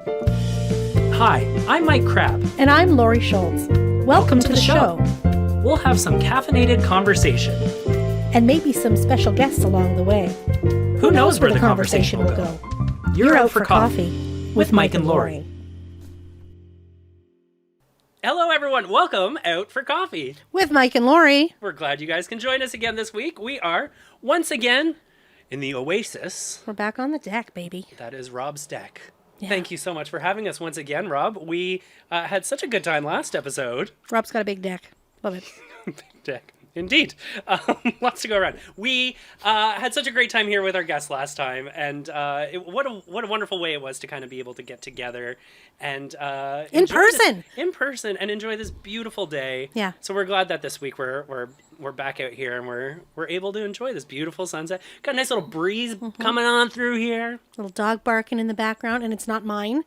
Hi, I'm Mike Crab. And I'm Laurie Schultz. Welcome to the show. We'll have some caffeinated conversation. And maybe some special guests along the way. Who knows where the conversation will go? You're out for coffee with Mike and Laurie. Hello, everyone. Welcome out for coffee with Mike and Laurie. We're glad you guys can join us again this week. We are once again in the Oasis. We're back on the deck, baby. That is Rob's deck. Yeah. Thank you so much for having us once again, Rob. We had such a good time last episode. Rob's got a big deck. Love it. Big deck. Indeed. Lots to go around. We had such a great time here with our guests last time, and what a wonderful way it was to kind of be able to get together and in person and enjoy this beautiful day. Yeah. So we're glad that this week we're back out here and we're able to enjoy this beautiful sunset. Got a nice little breeze coming on through here. Little dog barking in the background, and it's not mine.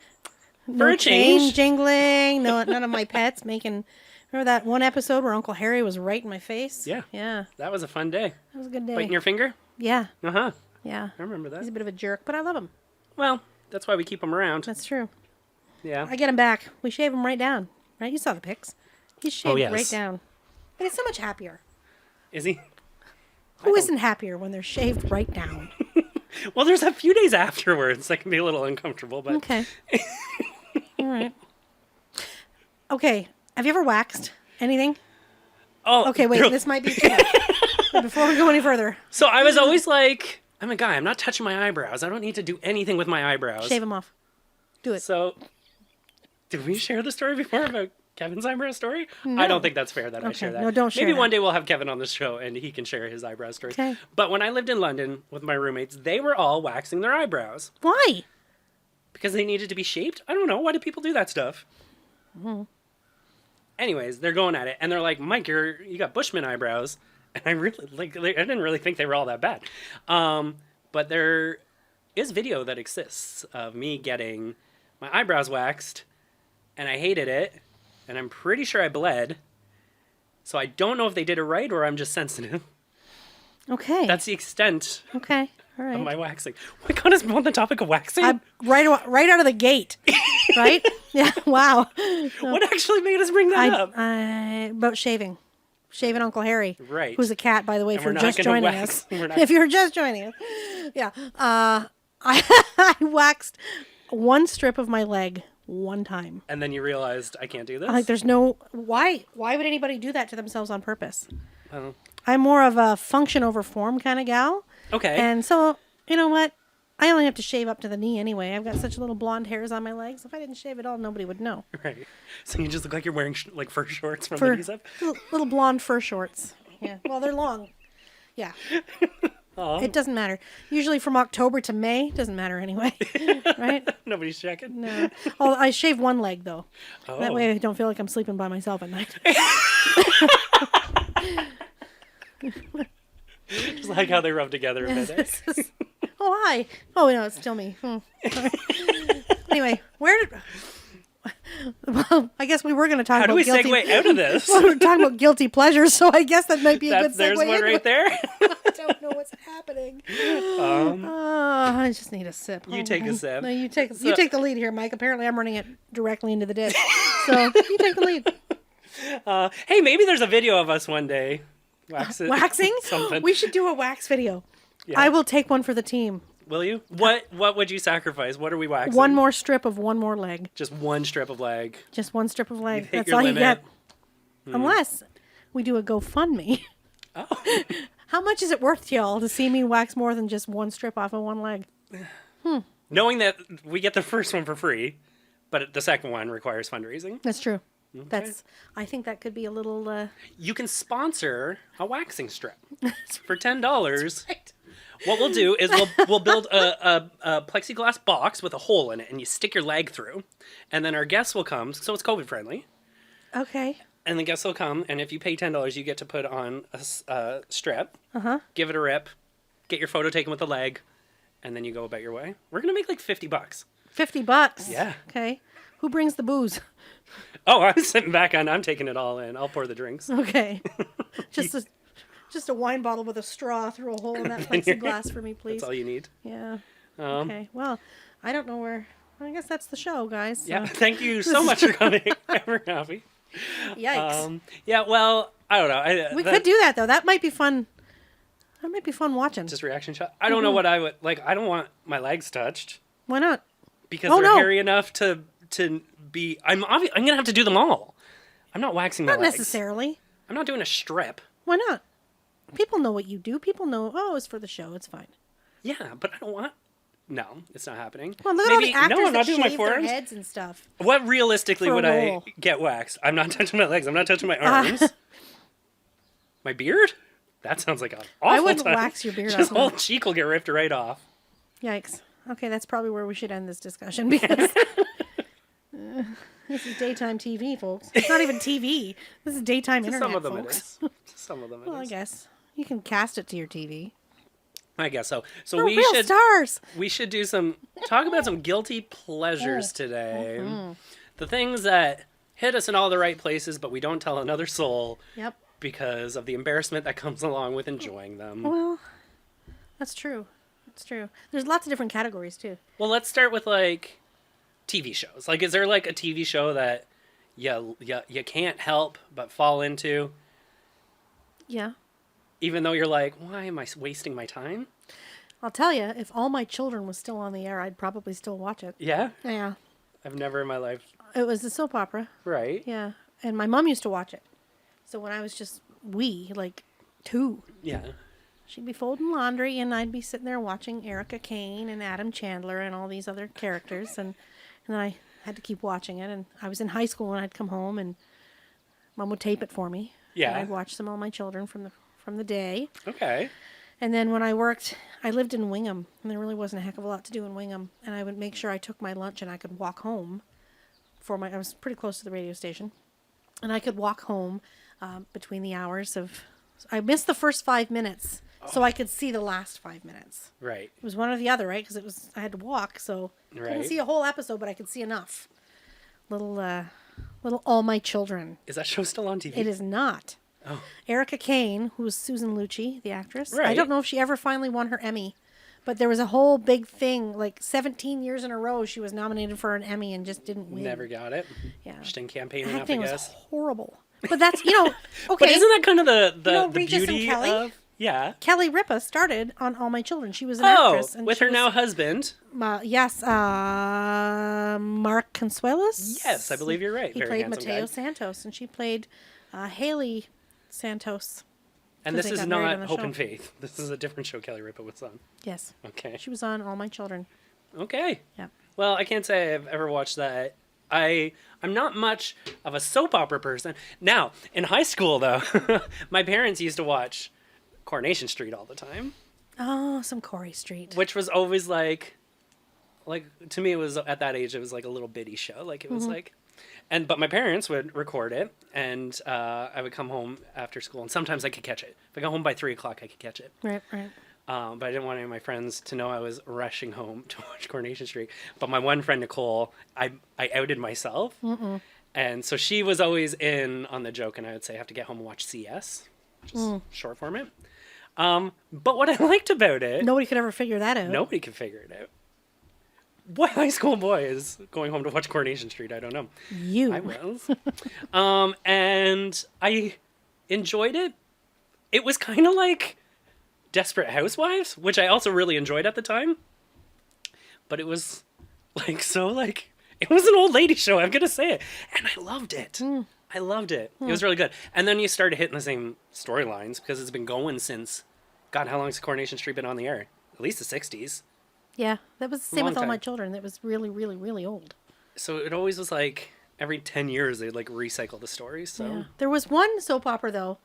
For a change. Jingling. No, none of my pets making. Remember that one episode where Uncle Harry was right in my face? Yeah. Yeah. That was a fun day. That was a good day. Biting your finger? Yeah. Uh-huh. Yeah. I remember that. He's a bit of a jerk, but I love him. Well, that's why we keep him around. That's true. Yeah. I get him back. We shave him right down. Right? You saw the pics. He's shaved right down. And he's so much happier. Is he? Who isn't happier when they're shaved right down? Well, there's a few days afterwards that can be a little uncomfortable, but... Okay. All right. Okay. Have you ever waxed anything? Oh, okay, wait. This might be too much. Before we go any further. So I was always like, I'm a guy. I'm not touching my eyebrows. I don't need to do anything with my eyebrows. Shave them off. Do it. So, did we share the story before about Kevin's eyebrow story? No. I don't think that's fair that I share that. No, don't share Maybe that. one day we'll have Kevin on the show and he can share his eyebrow stories. Okay. But when I lived in London with my roommates, they were all waxing their eyebrows. Why? Because they needed to be shaped? I don't know. Why do people do that stuff? Mm-hmm. Anyways, they're going at it, and they're like, Mike, you got Bushman eyebrows. And I didn't really think they were all that bad. But there is video that exists of me getting my eyebrows waxed, and I hated it, and I'm pretty sure I bled. So I don't know if they did it right or I'm just sensitive. Okay. That's the extent okay. All right. of my waxing. Oh my God, is on the topic of waxing? Right out of the gate. Right? Yeah. Wow. What actually made us bring that up? About shaving. Shaving Uncle Harry. Right. Who's a cat, by the way, And if you're we're just not gonna joining wax. us. If you're just joining us. Yeah. I waxed one strip of my leg one time. And then you realized I can't do this? Like, there's no... Why would anybody do that to themselves on purpose? Oh. I'm more of a function over form kind of gal. Okay. And so, you know what? I only have to shave up to the knee anyway. I've got such little blonde hairs on my legs. If I didn't shave at all, nobody would know. Right. So you just look like you're wearing like fur shorts from the knees up? Little blonde fur shorts. Yeah. Well, they're long. Yeah. It doesn't matter. Usually from October to May. Doesn't matter anyway. Right? Nobody's checking? No. Oh, I shave one leg, though. Oh. That way I don't feel like I'm sleeping by myself at night. Just like how they rub together a bit. Oh, hi. Oh, no, it's still me. Anyway, well, I guess we were going to talk about How do we segue out of this? Well, we're talking about guilty pleasures, so I guess that might be a good segue. There's one right there. I don't know what's happening. I just need a sip. You take a sip. No, you take the lead here, Mike. Apparently, I'm running it directly into the ditch. So you take the lead. Hey, maybe there's a video of us one day. Waxing? Something. We should do a wax video. Yeah. I will take one for the team. Will you? What would you sacrifice? What are we waxing? One more strip of one more leg. Just one strip of leg. Just one strip of leg. Hit That's your all limit. you get. Unless we do a GoFundMe. Oh. How much is it worth to y'all to see me wax more than just one strip off of one leg? Knowing that we get the first one for free, but the second one requires fundraising. That's true. Okay. I think that could be a little... You can sponsor a waxing strip for $10. Right. What we'll do is we'll build a plexiglass box with a hole in it, and you stick your leg through, and then our guests will come. So it's COVID friendly. Okay. And the guests will come, and if you pay $10, you get to put on a strip, give it a rip, get your photo taken with the leg, and then you go about your way. We're gonna make like $50. $50? Yeah. Okay. Who brings the booze? Oh, I'm sitting back on. I'm taking it all in. I'll pour the drinks. Okay. Just a wine bottle with a straw through a hole in that plexiglass for me, please. That's all you need. Yeah. Okay. Well, I don't know where. I guess that's the show, guys. Yeah, thank you so much for coming. Ever happy. Yikes. Yeah, well, I don't know. We could do that, though. That might be fun. That might be fun watching. Just reaction shot. I don't know what I would like. I don't want my legs touched Why not? because they're hairy enough to be. I'm gonna have to do them all. I'm not waxing my Not legs. necessarily. I'm not doing a strip. Why not? People know what you do. People know, oh, it's for the show. It's fine. Yeah, but I don't want. No, it's not happening. Well, look at all the actors I'm not that doing my shave their forearms. heads and stuff. What realistically For a would I role. get waxed? I'm not touching my legs. I'm not touching my arms. My beard? That sounds like an awful I wouldn't time. wax your beard Just off. whole cheek will get ripped right off. Yikes. Okay, that's probably where we should end this discussion because this is daytime TV, folks. It's not even TV. This is daytime internet, Some of them folks. it is. Some of them it is. Well, I guess you can cast it to your TV. I guess so. So We're we real should stars. we should do talk about some guilty pleasures today. The things that hit us in all the right places, but we don't tell another soul Yep. because of the embarrassment that comes along with enjoying them. Well, that's true. It's true. There's lots of different categories too. Well, let's start with like TV shows. Like, is there like a TV show that you can't help but fall into, Yeah. even though you're like, why am I wasting my time? I'll tell you, if All My Children was still on the air, I'd probably still watch it. Yeah, Yeah. I've never in my life. It was a soap opera. Right. Yeah. And my mom used to watch it. So when I was just like 2, Yeah. she'd be folding laundry and I'd be sitting there watching Erica Kane and Adam Chandler and all these other characters and I had to keep watching it, and I was in high school and I'd come home and Mom would tape it for me. Yeah. And I'd watch them All My Children from the day. Okay. And then when I worked, I lived in Wingham, and there really wasn't a heck of a lot to do in Wingham. And I would make sure I took my lunch and I could walk home I was pretty close to the radio station. And I could walk home between the hours of, I missed the first 5 minutes, so I could see the last 5 minutes. Right. It was one or the other, right? Because I had to walk, so I couldn't Right. see a whole episode, but I could see enough. Little All My Children. Is that show still on TV? It is not. Oh. Erica Kane, who was Susan Lucci, the actress. I Right. don't know if she ever finally won her Emmy, but there was a whole big thing. Like 17 years in a row, she was nominated for an Emmy and just didn't win. Never got it. Yeah. Just didn't campaign enough, I Acting was guess. horrible. But that's, okay. But isn't that kind of the know the Regis and beauty Kelly? of? Yeah. Kelly Ripa started on All My Children. She was an Oh, actress. And with she her was, now husband. Yes, Mark Consuelos. Yes, I believe you're right. He Very played handsome Mateo guy. Santos, and she played Haley Santos. And 'cause this they is got married on not the Hope show. and Faith. This is a different show Kelly Ripa was on. Yes. Okay. She was on All My Children. Okay. Yeah. Well, I can't say I've ever watched that. I'm not much of a soap opera person. Now, in high school, though, my parents used to watch Coronation Street all the time, Oh, some Corey Street. which was always like to me, it was at that age, it was like a little bitty show. Like it was like, but my parents would record it, and I would come home after school, and sometimes I could catch it. If I got home by 3:00, I could catch it. Right, right. But I didn't want any of my friends to know I was rushing home to watch Coronation Street. But my one friend, Nicole, I outed myself. And so she was always in on the joke, and I would say I have to get home and watch CS, which is short format. But what I liked about it, Nobody could ever figure that out. nobody could figure it out. What high school boy is going home to watch Coronation Street? I don't know. You. I was. And I enjoyed it. It was kind of like Desperate Housewives, which I also really enjoyed at the time. But it was it was an old lady show, I'm going to say it. And I loved it. I loved it. It was really good. And then you started hitting the same storylines because it's been going since, God, how long has Coronation Street been on the air? At least the 60s. Yeah, that was the same Long with All My time. Children. That was really, really, really old. So it always was like every 10 years they'd like recycle the stories. So Yeah. There was one soap opera, though,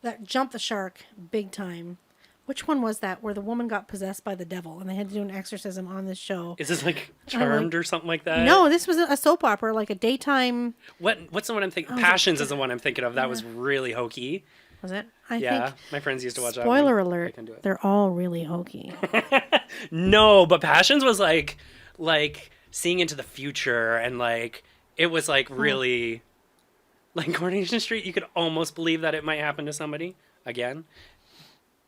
that jumped the shark big time. Which one was that, where the woman got possessed by the devil and they had to do an exorcism on this show? is this like Charmed or something like that? No, this was a soap opera, like a daytime. What's the one I'm thinking? Oh, Passions is the one I'm thinking of. That was really hokey. Was it? I Yeah, think. my friends used to watch that. Spoiler one. I alert, can do it. they're all really hokey. No, but Passions was like seeing into the future, and like it was like really like Coronation Street. You could almost believe that it might happen to somebody again,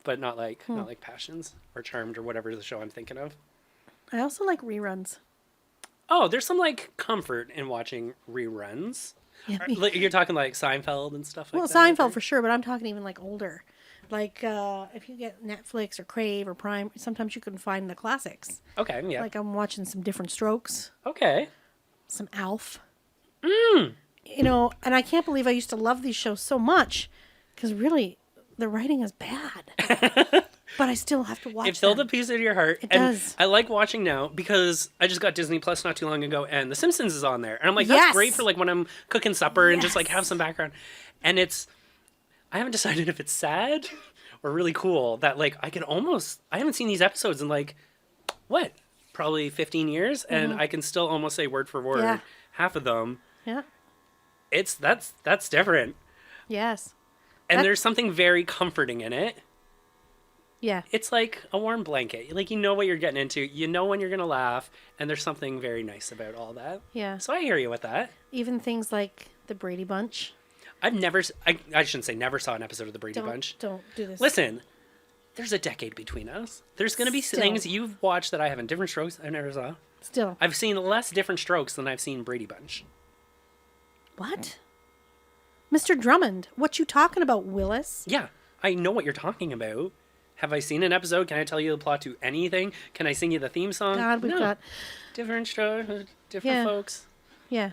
but not like Passions or Charmed or whatever the show I'm thinking of. I also like reruns. Oh, there's some like comfort in watching reruns. Yeah, You're talking like Seinfeld and stuff like well, that. Seinfeld for sure, but I'm talking even like older. Like if you get Netflix or Crave or Prime, sometimes you can find the classics. Okay, yeah. Like I'm watching some Different Strokes, Okay. some Alf. You know, and I can't believe I used to love these shows so much because really the writing is bad. But I still have to watch It filled them. a piece of your heart. It and does. I like watching now because I just got Disney Plus not too long ago and The Simpsons is on there. And I'm like, Yes. that's great for like when I'm cooking supper and just like Yes. have some background. And I haven't decided if it's sad or really cool that like I haven't seen these episodes in like, what? Probably 15 years. And I can still almost say word for word Yeah. half of them. Yeah. That's different. Yes. And That- there's something very comforting in it. Yeah. It's like a warm blanket. Like you know what you're getting into. You know when you're gonna laugh, and there's something very nice about all that. Yeah. So I hear you with that. Even things like the Brady Bunch. I've never. I shouldn't say never saw an episode of the Brady Bunch. Don't do this. Listen, there's a decade between us. There's gonna be Still. things you've watched that I haven't. Different Strokes I never saw. Still. I've seen less Different Strokes than I've seen Brady Bunch. What? Mr. Drummond, what you talking about, Willis? Yeah, I know what you're talking about. Have I seen an episode? Can I tell you the plot to anything? Can I sing you the theme song? God, we've No. got, Different strokes, different Yeah. folks. yeah,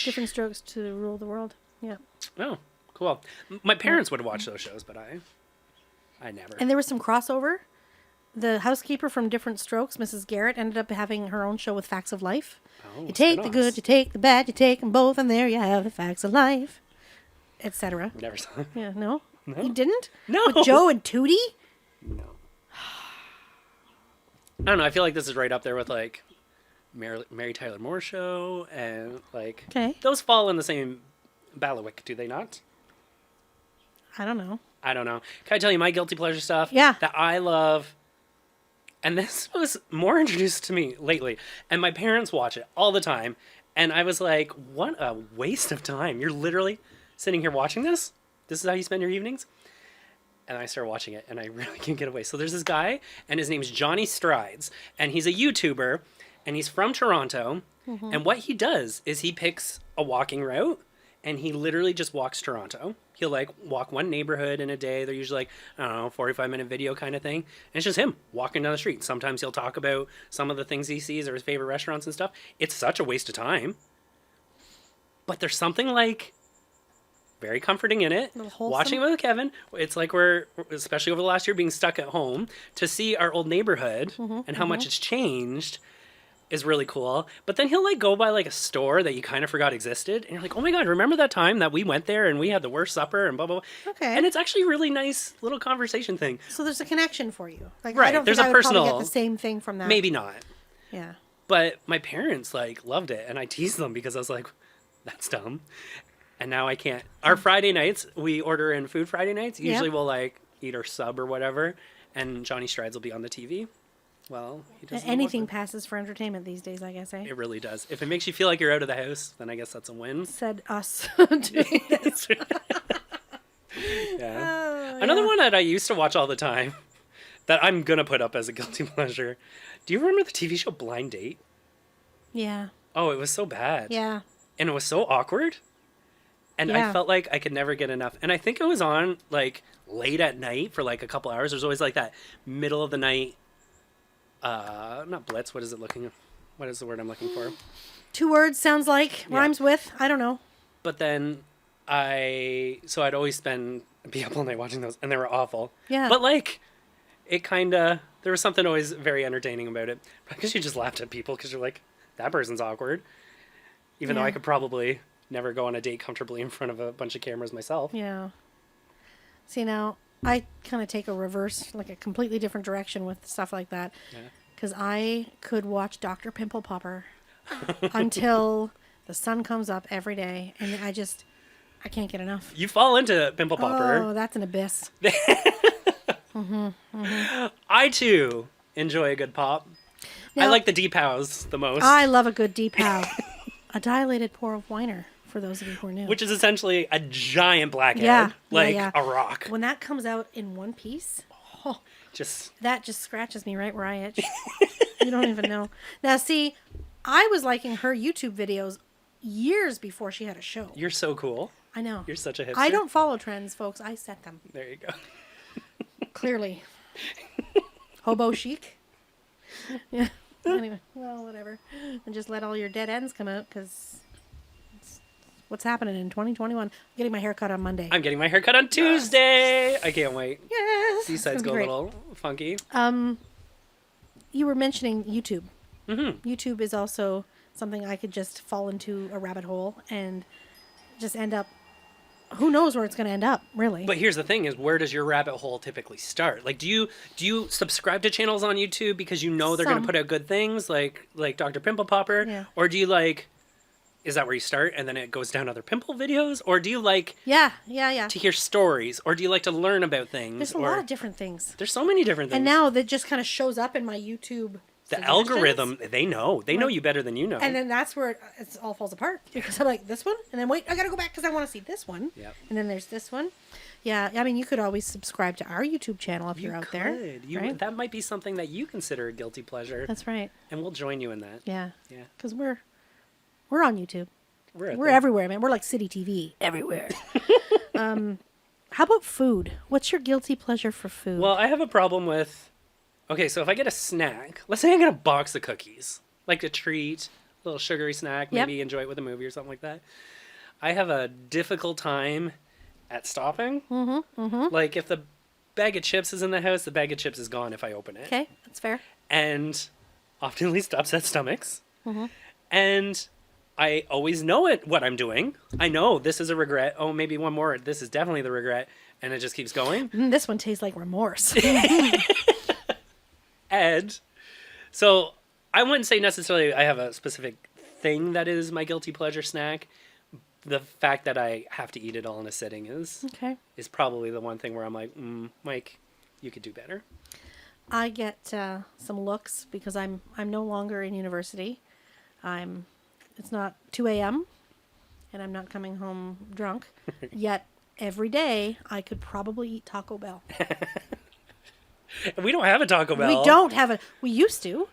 different strokes to rule the world. Yeah. Oh, cool. My parents would watch those shows, but I never. And there was some crossover. The housekeeper from Different Strokes, Mrs. Garrett, ended up having her own show with Facts of Life. Oh, You take the spin-offs. good, you take the bad, you take them both, and there you have the facts of life, etc. Never saw. Yeah, no? No. You didn't? No. With Joe and Tootie? No. I don't know. I feel like this is right up there with like Mary Tyler Moore show and like Okay. those fall in the same bailiwick, do they not? I don't know. I don't know. Can I tell you my guilty pleasure stuff? Yeah. That I love. And this was more introduced to me lately. And my parents watch it all the time. And I was like, what a waste of time. You're literally sitting here watching this? This is how you spend your evenings? And I started watching it and I really can't get away. So there's this guy and his name's Johnny Strides. And he's a YouTuber and he's from Toronto. And what he does is he picks a walking route and he literally just walks Toronto. He'll like walk one neighborhood in a day. They're usually like, I don't know, 45-minute video kind of thing. And it's just him walking down the street. Sometimes he'll talk about some of the things he sees or his favorite restaurants and stuff. It's such a waste of time. But there's something like very comforting in it. little wholesome. Watching it with Kevin, it's like we're, especially over the last year, being stuck at home to see our old neighborhood and how much it's changed is really cool. But then he'll like go by like a store that you kind of forgot existed, and you're like, oh my god, remember that time that we went there and we had the worst supper and blah blah blah. Okay. And it's actually a really nice little conversation thing. So there's a connection for you. Like, Right, I don't there's think a I would probably personal- get the same thing from that. Maybe not. Yeah. But my parents like loved it, and I teased them because I was like, that's dumb. And now I can't. Our Friday nights, we order in food Friday nights. Usually we'll like eat our sub or whatever, and Johnny Strides will be on the TV. Well, he doesn't. Anything passes for entertainment these days, I guess, eh? It really does. If it makes you feel like you're out of the house, then I guess that's a win. Said us doing this. Yeah. Oh, Another yeah. one that I used to watch all the time that I'm going to put up as a guilty pleasure. Do you remember the TV show Blind Date? Yeah. Oh, it was so bad. Yeah. And it was so awkward. And I Yeah. felt like I could never get enough. And I think it was on like late at night for like a couple hours. There's always like that middle of the night, not blitz. What is it looking? What is the word I'm looking for? 2 words sounds like, Yeah. rhymes with, I don't know. But then I'd always be up all night watching those, and they were awful. Yeah. But like, it kind of, there was something always very entertaining about it. Because you just laughed at people because you're like, that person's awkward. Even though Yeah. I could probably never go on a date comfortably in front of a bunch of cameras myself. Yeah. See, now, I kind of take a reverse, like a completely different direction with stuff like that. Yeah. Because I could watch Dr. Pimple Popper until the sun comes up every day. And I can't get enough. You fall into Pimple Popper. Oh, that's an abyss. I too enjoy a good pop. I Now- like the deep house the most, I love a good deep house. A dilated pour of Weiner, for those of you who are new. which is essentially a giant blackhead, Yeah, like yeah. a rock. When that comes out in one piece, Just that just scratches me right where I itch. You don't even know. Now, see, I was liking her YouTube videos years before she had a show. You're so cool. I know. You're such a hipster. I don't follow trends, folks. I set them. There you go. Clearly. Hobo chic. Yeah. Anyway, well, whatever. And just let all your dead ends come out, because what's happening in 2021. I'm getting my hair cut on Monday. I'm getting my hair cut on Tuesday. I can't wait. Yes. These sides It's go a gonna be little funky. You were mentioning YouTube. Mm-hmm. YouTube is also something I could just fall into a rabbit hole and just end up. Who knows where it's going to end up, really? But here's the thing: is where does your rabbit hole typically start? Like, do you subscribe to channels on YouTube because you know they're going to put out good things, like Dr. Pimple Popper, Yeah. or do you like? Is that where you start and then it goes down other pimple videos, or do you like? Yeah. To hear stories, or do you like to learn about things? There's a lot of different things. There's so many different things. And now that just kind of shows up in my YouTube. the suggestions. algorithm, they know you better than you know. And then that's where it all falls apart, because I'm like, this one, and then wait, I gotta go back because I want to see this one. Yep. And then there's this one. Yeah, I mean, you could always subscribe to our YouTube channel if you're out there. Right? That might be something that you consider a guilty pleasure. That's right. And we'll join you in that. Yeah. Yeah. Because we're on YouTube. We're We're everywhere, man. We're like City TV. Everywhere. How about food? What's your guilty pleasure for food? Well, I have a problem with. Okay, so if I get a snack, let's say I get a box of cookies, like a treat, a little sugary snack, Yep. maybe enjoy it with a movie or something like that. I have a difficult time at stopping. Like if the bag of chips is in the house, the bag of chips is gone if I open it. Okay, that's fair. And often leads to upset stomachs. And I always know what I'm doing. I know this is a regret. Oh, maybe one more. This is definitely the regret. And it just keeps going. This one tastes like remorse. And so I wouldn't say necessarily I have a specific thing that is my guilty pleasure snack. The fact that I have to eat it all in a sitting is probably the one thing where I'm like, Mike, you could do better. I get some looks because I'm no longer in university. It's not 2 a.m. and I'm not coming home drunk. Yet every day I could probably eat Taco Bell. We don't have a Taco Bell. We don't have we used to.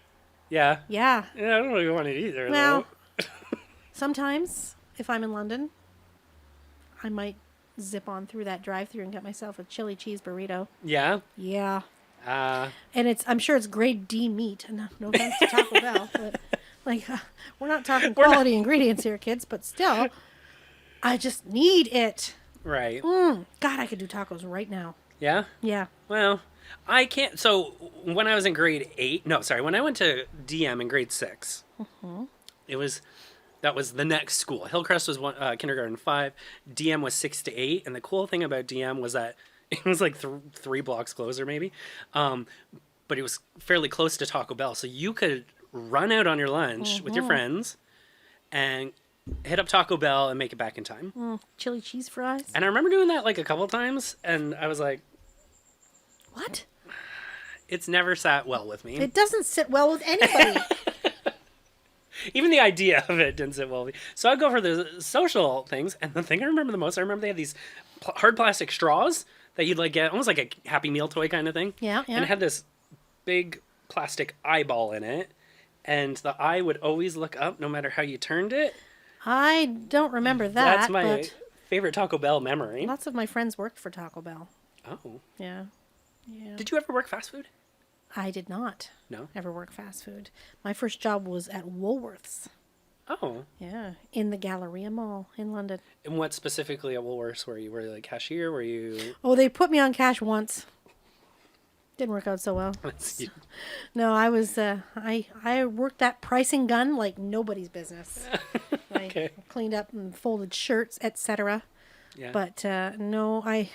Yeah. Yeah. I don't really want it either. Well, though. sometimes if I'm in London, I might zip on through that drive-thru and get myself a chili cheese burrito. Yeah. Yeah. And I'm sure it's grade D meat. No offense to Taco Bell, but we're not talking quality ingredients here, kids. But still, I just need it. Right. God, I could do tacos right now. Yeah. Yeah. Well, I can't. So when I was in when I went to DM in grade 6, that was the next school. Hillcrest was kindergarten 5, DM was 6 to 8, and the cool thing about DM was that it was like 3 blocks closer, maybe, but it was fairly close to Taco Bell, so you could run out on your lunch with your friends and hit up Taco Bell and make it back in time. Chili cheese fries. And I remember doing that like a couple times, and I was like, What? it's never sat well with me. It doesn't sit well with anybody. Even the idea of it didn't sit well with me. So I'd go for the social things, and the thing I remember the most, I remember they had these hard plastic straws that you'd like get, almost like a Happy Meal toy kind of thing. Yeah. And it had this big plastic eyeball in it, and the eye would always look up no matter how you turned it. I don't remember that. That's my but favorite Taco Bell memory. lots of my friends worked for Taco Bell. Oh. Yeah. Yeah. Did you ever work fast food? I did not No. ever work fast food. My first job was at Woolworths. Oh. Yeah, in the Galleria Mall in London. And what specifically at Woolworths were you? Were you like cashier? Were you... Oh, they put me on cash once. Didn't work out so well. No, I was I worked that pricing gun like nobody's business. Okay. I cleaned up and folded shirts, etc. Yeah. But no, I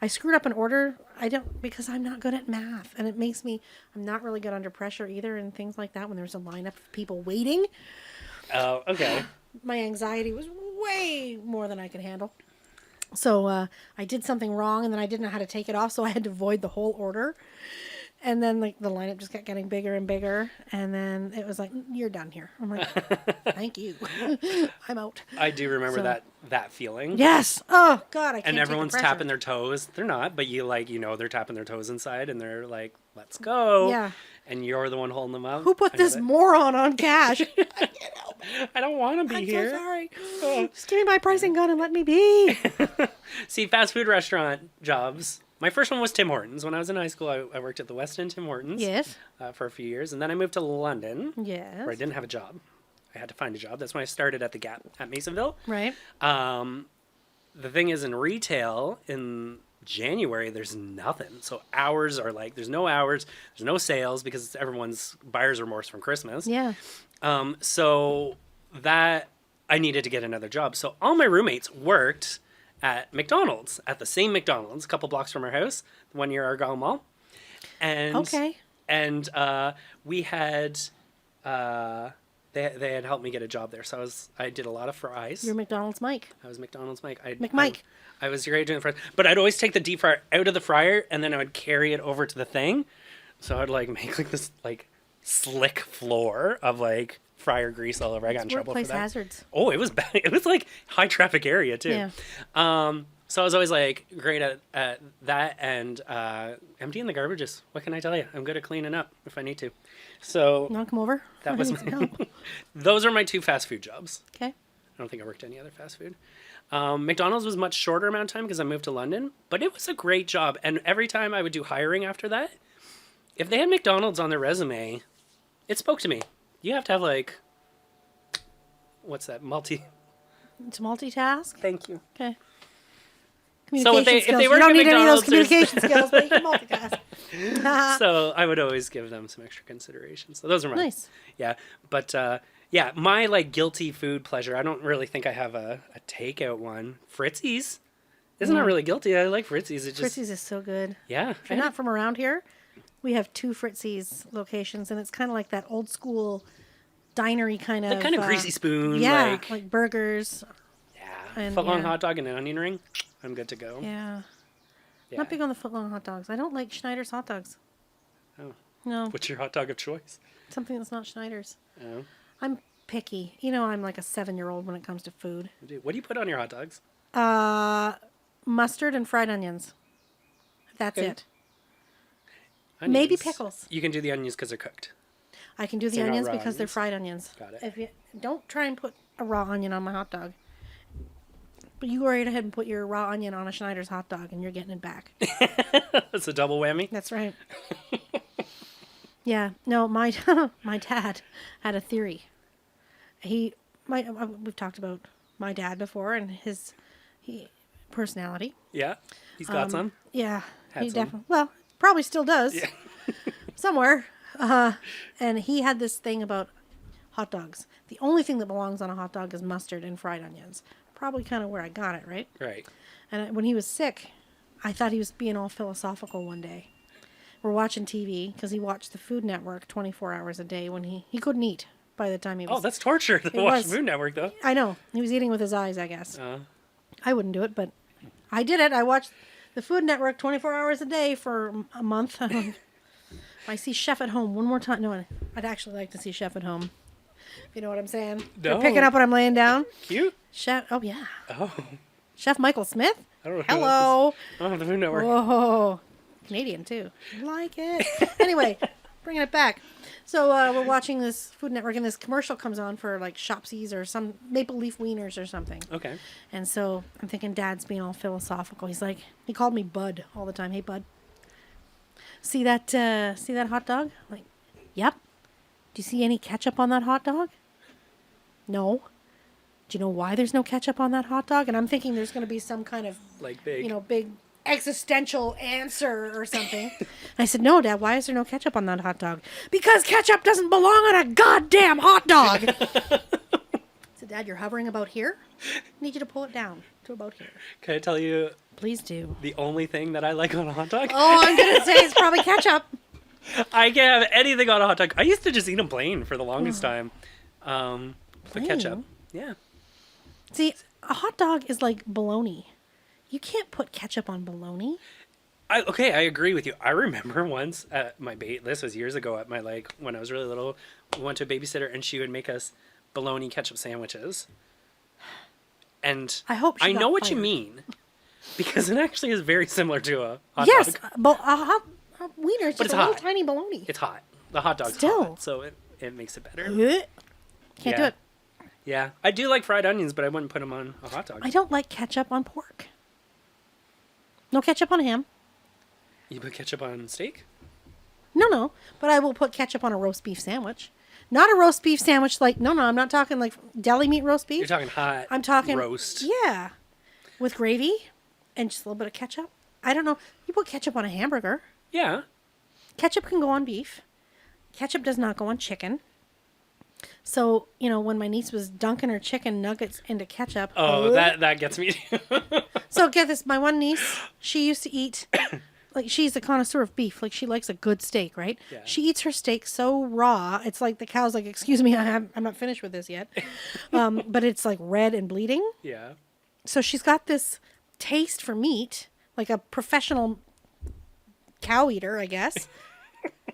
screwed up an order. I don't, because I'm not good at math, and it makes me, I'm not really good under pressure either, and things like that when there's a lineup of people waiting. Oh, okay. My anxiety was way more than I could handle. So I did something wrong, and then I didn't know how to take it off, so I had to void the whole order. And then the lineup just kept getting bigger and bigger, and then it was like, you're done here. I'm like, thank you. I'm out. I do remember that feeling. Yes. Oh, God, I can't And take everyone's the pressure. tapping their toes. They're not, but they're tapping their toes inside, and they're like, let's go. Yeah. and you're the one holding them up. Who put I know this that. moron on cash? I don't want to be I'm here. so sorry. Just give me my pricing gun and let me be. See, fast food restaurant jobs. My first one was Tim Hortons. When I was in high school, I worked at the West End Tim Hortons. Yes. For a few years, and then I moved to London, Yes. where I didn't have a job. I had to find a job. That's when I started at the Gap at Masonville. Right. The thing is, in retail, in January, there's nothing. So hours are like, there's no hours, there's no sales because everyone's buyer's remorse from Christmas. Yeah. So that I needed to get another job. So all my roommates worked at McDonald's, at the same McDonald's, a couple blocks from our house, the one near Argyle Mall. And Okay. And we had they had helped me get a job there. So I did a lot of fries. You're McDonald's Mike. I was McDonald's Mike. McMike. I was great doing fries, but I'd always take the deep fryer out of the fryer and then I would carry it over to the thing. So I'd like make like this like slick floor of like fryer grease all over. I got in trouble for Workplace that. hazards. Oh, it was bad. It was like high traffic area too. Yeah. So I was always like great at that and emptying the garbages. What can I tell you? I'm good at cleaning up if I need to. So You want to come over? that was I need some help. those are my two fast food jobs. Okay. I don't think I worked any other fast food. McDonald's was much shorter amount of time because I moved to London, but it was a great job. And every time I would do hiring after that, if they had McDonald's on their resume, it spoke to me. You have to have like, what's that? It's multitask. Thank you. Okay. So if they skills. work you don't at need any of those McDonald's, there's- communication skills, but you can multitask. So I would always give them some extra consideration. So those are my Nice. Yeah, but yeah, my like guilty food pleasure. I don't really think I have a takeout one. Fritzies, isn't that really guilty? I like Fritzies. It just Fritzies is so good. yeah. If you're not from around here, we have 2 Fritzies locations, and it's kind of like that old school dinery kind of. The kind of greasy spoon. Yeah, like burgers. yeah, and, footlong yeah. hot dog and an onion ring. I'm good to go. Yeah. Yeah. Not big on the footlong hot dogs. I don't like Schneider's hot dogs. Oh. No, What's your hot dog of choice? something that's not Schneider's. Oh. I'm picky. You know, I'm like a 7-year-old when it comes to food. What do you put on your hot dogs? Mustard and fried onions. That's Okay. it. Maybe Onions. pickles. You can do the onions because they're cooked. I can do the They're not onions raw because they're onions? fried onions. Got it. If you don't try and put a raw onion on my hot dog. But you go right ahead and put your raw onion on a Schneider's hot dog and you're getting it back. That's a double whammy. That's right. Yeah. No, my my dad had a theory. We've talked about my dad before and his personality. Yeah, he's got some. Yeah, Had he some. definitely. Well, probably still does. Yeah. Somewhere. And he had this thing about hot dogs. The only thing that belongs on a hot dog is mustard and fried onions. Probably kind of where I got it, right? Right. And when he was sick, I thought he was being all philosophical one day. We're watching TV because he watched the Food Network 24 hours a day when he couldn't eat by the time he was. Oh, that's torture to It watch was. Food Network, though. I know. He was eating with his eyes, I guess. Uh, I wouldn't do it, but I did it. I watched the Food Network 24 hours a day for a month. I see Chef at Home one more time. No, I'd actually like to see Chef at Home. If you know what I'm saying. No. You're picking up what I'm laying down. cute. Chef. Oh yeah. Oh, Chef Michael Smith. I don't know. Hello. Oh, the Food Network. Whoa. Canadian too. Like it. Anyway, bringing it back. So we're watching this Food Network, and this commercial comes on for like Shopsies or some Maple Leaf Wieners or something. Okay. And so I'm thinking Dad's being all philosophical. He's like, he called me Bud all the time. Hey, Bud. See that hot dog? I'm like, yep. Do you see any ketchup on that hot dog? No. Do you know why there's no ketchup on that hot dog? And I'm thinking there's going to be some kind of, Like big. big existential answer or something. And I said, no, Dad, why is there no ketchup on that hot dog? Because ketchup doesn't belong on a goddamn hot dog. I said, Dad, you're hovering about here? I need you to pull it down to about here. Can I tell you Please do. the only thing that I like on a hot dog? Oh, I'm going to say it's probably ketchup. I can't have anything on a hot dog. I used to just eat them plain for the longest time. But ketchup. Yeah. See, a hot dog is like bologna. You can't put ketchup on bologna. I agree with you. I remember once at my this was years ago at my when I was really little, we went to a babysitter and she would make us bologna ketchup sandwiches. And I hope she I got know what you fired. mean because it actually is very similar to a hot Yes, dog. but a hot wiener is But just it's a little hot. tiny bologna. It's hot. the hot dog's Still. hot, so it makes it better. Can't do it. Yeah, I do like fried onions, but I wouldn't put them on a hot dog. I don't like ketchup on pork. No ketchup on ham. You put ketchup on steak? No, but I will put ketchup on a roast beef sandwich. Not a roast beef sandwich like, no, I'm not talking like deli meat roast beef. You're talking hot. I'm talking roast. Yeah, with gravy and just a little bit of ketchup. I don't know. You put ketchup on a hamburger. Yeah. Ketchup can go on beef. Ketchup does not go on chicken. So, when my niece was dunking her chicken nuggets into ketchup. Oh, that gets me. So get this, my one niece, she used to eat, like she's a connoisseur of beef. Like she likes a good steak, right? Yeah. She eats her steak so raw. It's like the cow's like, excuse me, I'm not finished with this yet. But it's like red and bleeding. Yeah. So she's got this taste for meat, like a professional cow eater, I guess.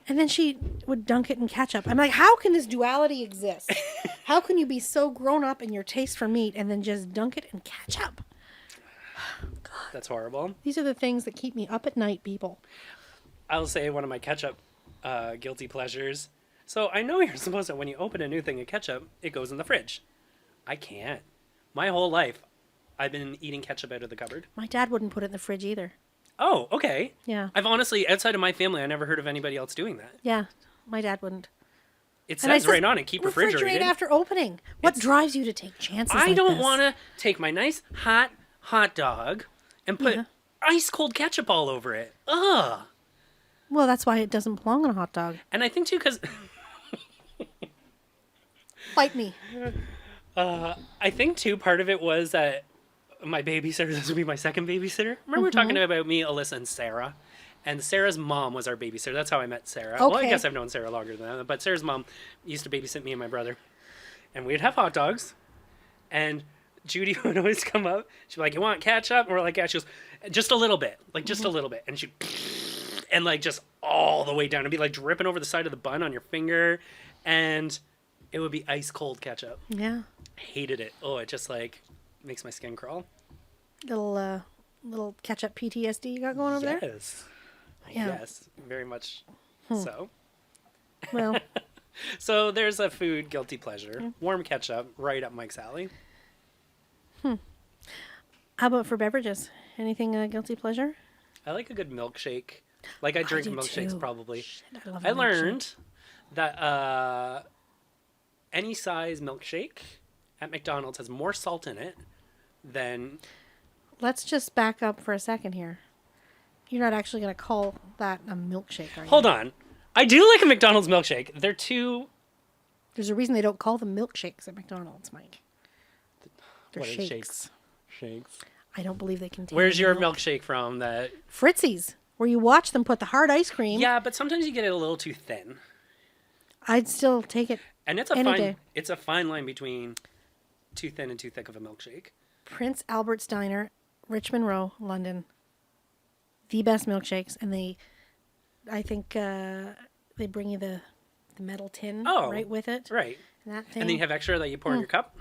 And then she would dunk it in ketchup. I'm like, how can this duality exist? How can you be so grown up in your taste for meat and then just dunk it in ketchup? God. That's horrible. These are the things that keep me up at night, people. I'll say one of my ketchup guilty pleasures. So I know you're supposed to, when you open a new thing of ketchup, it goes in the fridge. I can't. My whole life, I've been eating ketchup out of the cupboard. My dad wouldn't put it in the fridge either. Oh, okay. Yeah. I've honestly, outside of my family, I never heard of anybody else doing that. Yeah, my dad wouldn't. It And I says says, right on it, keep refrigerated. after opening. What drives you to take chances I like don't this? want to take my nice hot dog and put ice cold ketchup all over it. Ugh. Well, that's why it doesn't belong on a hot dog. And I think too, because Fight me. I think too, part of it was that my babysitter, this would be my second babysitter. Remember we were talking about me, Alyssa, and Sarah? And Sarah's mom was our babysitter. That's how I met Sarah. Well, I Okay. guess I've known Sarah longer than that. But Sarah's mom used to babysit me and my brother. And we'd have hot dogs. And Judy would always come up. She'd be like, you want ketchup? And we're like, yeah. She goes, just a little bit. Like, just a little bit. And she'd, and like, just all the way down. It'd be like dripping over the side of the bun on your finger. And it would be ice cold ketchup. Yeah. Hated it. Oh, it just like makes my skin crawl. Little ketchup PTSD you got going over there? Yes. Yeah. Yes, very much so. Well, So there's a food guilty pleasure. Warm ketchup, right up Mike's alley. how about for beverages? Anything guilty pleasure? I like a good milkshake. Like I drink do milkshakes too. probably. Shit, I love a I milkshake. learned that any size milkshake at McDonald's has more salt in it than... Let's just back up for a second here. You're not actually going to call that a milkshake, are you? Hold on. I do like a McDonald's milkshake. They're too... There's a reason they don't call them milkshakes at McDonald's, Mike. They're What are shakes. shakes? Shakes. I don't believe they contain Where's your milk. milkshake from that... Fritzy's, where you watch them put the hard ice cream. Yeah, but sometimes you get it a little too thin. I'd still take it. And it's a Any fine day. it's a fine line between too thin and too thick of a milkshake. Prince Albert's Diner, Richmond Row, London. The best milkshakes, and I think they bring you the metal tin right with it. Right. And that thing. And then you have extra that you pour in your cup?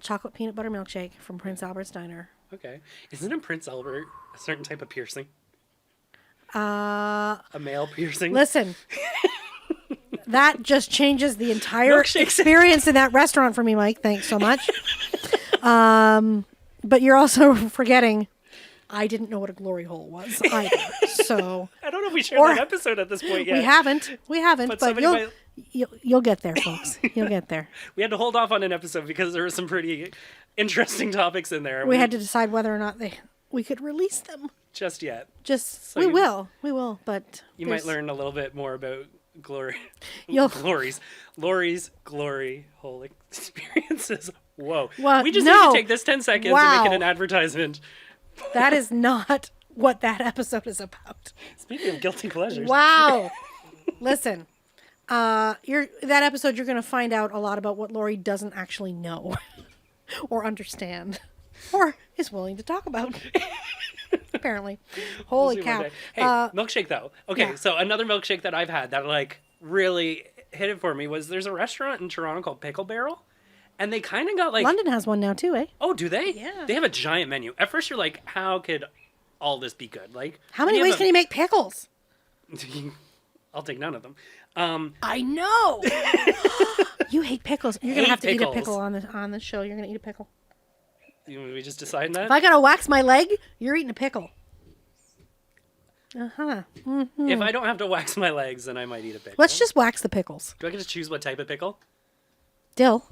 Chocolate peanut butter milkshake from Prince Albert's Diner. Okay. Isn't in Prince Albert a certain type of piercing? Uh, A male piercing? listen. That just changes the entire Milkshakes. experience in that restaurant for me, Mike. Thanks so much. But you're also forgetting I didn't know what a glory hole was either. So I don't know if we shared Or- that episode at this point yet. we haven't, But but somebody might- you'll get there, folks. You'll get there. We had to hold off on an episode because there were some pretty interesting topics in there. We had to decide whether or not we could release them. Just yet. Just So we you- will, but You might learn a little bit more about glory. You'll- Lori's glory hole experiences. Whoa. Well, We just no. need to take this 10 seconds and Wow. make it an advertisement. That is not what that episode is about. Speaking of guilty pleasures. Wow. Listen, that episode you're going to find out a lot about what Lori doesn't actually know or understand or is willing to talk about. Apparently. Holy We'll see one cow. day. Hey, milkshake though. Okay, yeah. so another milkshake that I've had that like really hit it for me was there's a restaurant in Toronto called Pickle Barrel. And they kind of got like... London has one now too, eh? Oh, do they? Yeah. They have a giant menu. At first you're like, how could all this be good? Like, How many ways can you make pickles? I'll take none of them. I know. You hate pickles. You're gonna Hate have to eat a pickles. pickle on the show. You're gonna eat a pickle. We just decided that? If I gotta wax my leg, you're eating a pickle. If I don't have to wax my legs, then I might eat a pickle. Let's just wax the pickles. Do I get to choose what type of pickle? Dill.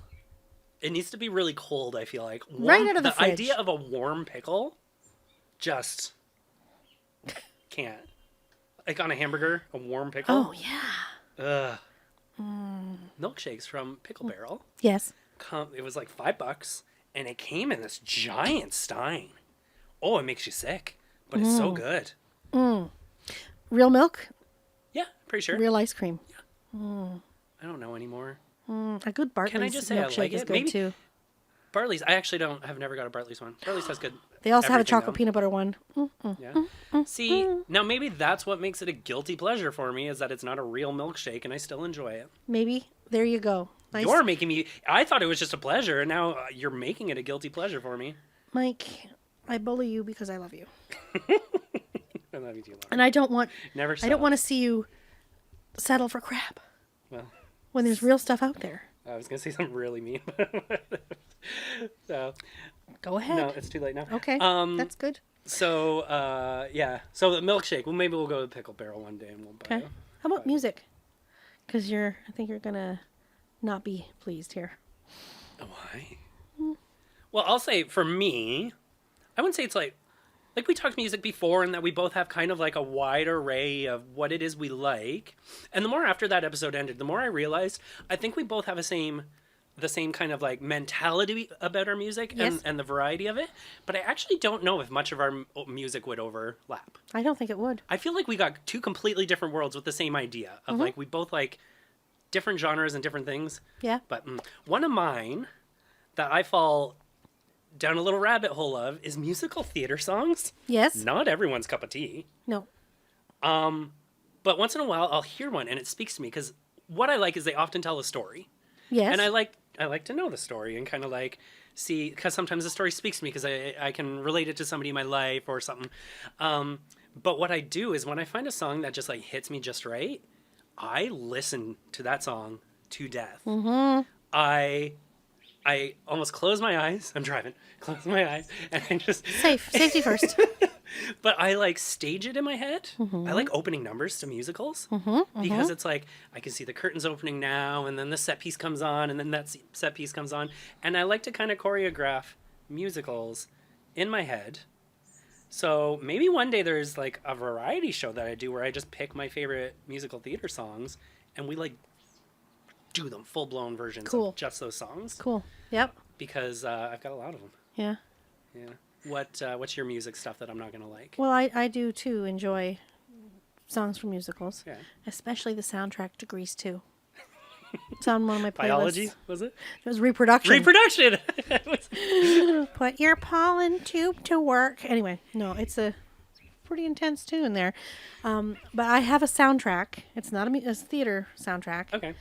It needs to be really cold, I feel like. Right out of the fridge. idea of a warm pickle just can't. Like on a hamburger, a warm pickle. Oh yeah. Ugh. Milkshakes from Pickle Barrel. Yes. It was like $5, and it came in this giant stein. Oh, it makes you sick, but it's so good. Real milk. Yeah, pretty sure. Real ice cream. I don't know anymore. A good Bartley's Can I just say I milkshake like is it? good Maybe too. Bartley's. I actually don't. I've never got a Bartley's one. Bartley's has good. They also have a everything, chocolate though. peanut butter one. Yeah. See, now maybe that's what makes it a guilty pleasure for me is that it's not a real milkshake and I still enjoy it. Maybe. There you go. Nice. You're making me. I thought it was just a pleasure, and now you're making it a guilty pleasure for me. Mike, I bully you because I love you. I love you too, Laurie. And I don't want Never. I don't want to see you settle for crap Well, when there's real stuff out there. I was gonna say something really mean. So Go ahead. no, it's too late now. Okay. That's good. So yeah. So the milkshake. Well, maybe we'll go to Pickle Barrel one day and we'll buy Okay. it. How about music? Because I think you're gonna not be pleased here. Why? Well, I'll say for me, I wouldn't say it's like we talked music before and that we both have kind of like a wide array of what it is we like. And the more after that episode ended, the more I realized I think we both have the same kind of like mentality about our music Yes. and the variety of it. But I actually don't know if much of our music would overlap. I don't think it would. I feel like we got two completely different worlds with the same idea of like we both like different genres and different things. Yeah. But one of mine that I fall down a little rabbit hole of is musical theater songs. Yes. Not everyone's cup of tea. No. But once in a while I'll hear one and it speaks to me because what I like is they often tell a story. Yes. And I like to know the story and kind of like see, because sometimes the story speaks to me because I can relate it to somebody in my life or something. But what I do is when I find a song that just like hits me just right, I listen to that song to death. I almost close my eyes. I'm driving. Close my eyes and I just Safety first. But I like stage it in my head. I like opening numbers to musicals because it's like I can see the curtains opening now, and then the set piece comes on, and then that set piece comes on, and I like to kind of choreograph musicals in my head. So maybe one day there's like a variety show that I do where I just pick my favorite musical theater songs, and we like do them full blown versions Cool. of just those songs Cool. Yep. because I've got a lot of them. Yeah. Yeah. What's your music stuff that I'm not gonna like? Well, I do too enjoy songs from musicals, Yeah. especially the soundtrack to Grease 2. It's on one of my playlists. Biology, was it? It was reproduction. Reproduction! Put your pollen tube to work. Anyway, no, it's a pretty intense tune there. But I have a soundtrack. It's not a theater soundtrack. Okay.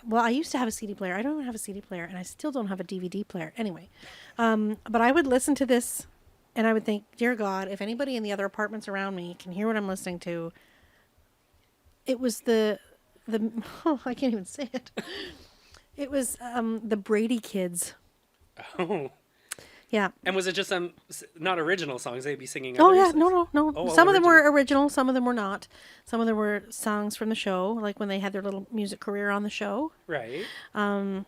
Well, I used to have a CD player. I don't even have a CD player, and I still don't have a DVD player. Anyway, but I would listen to this, and I would think, dear God, if anybody in the other apartments around me can hear what I'm listening to, it was oh, I can't even say it. It was the Brady Kids. Oh. Yeah. And was it just some not original songs they'd be singing? Oh others? yeah, no. Oh, Some of them were original. original, some of them were not. Some of them were songs from the show, like when they had their little music career on the show. Right. Remember